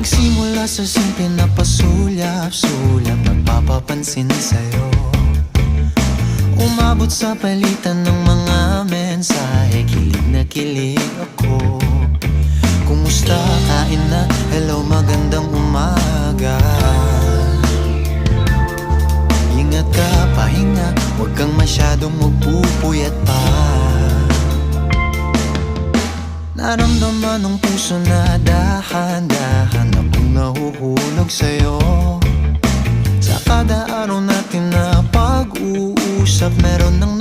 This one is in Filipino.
Nagsimula sa simple na pasulyap-sulyap, nagpapapansin sa'yo. Umabot sa palitan ng mga mensahe, kilig na kilig ako. Kumusta, kain na, hello, magandang umaga. Ingat ka, pahinga, huwag kang masyadong magpupuyat pa. Naramdaman ng puso na dahan-dahan akong nahuhulog sa'yo. Sa kada araw natin na pag-uusap, meron nang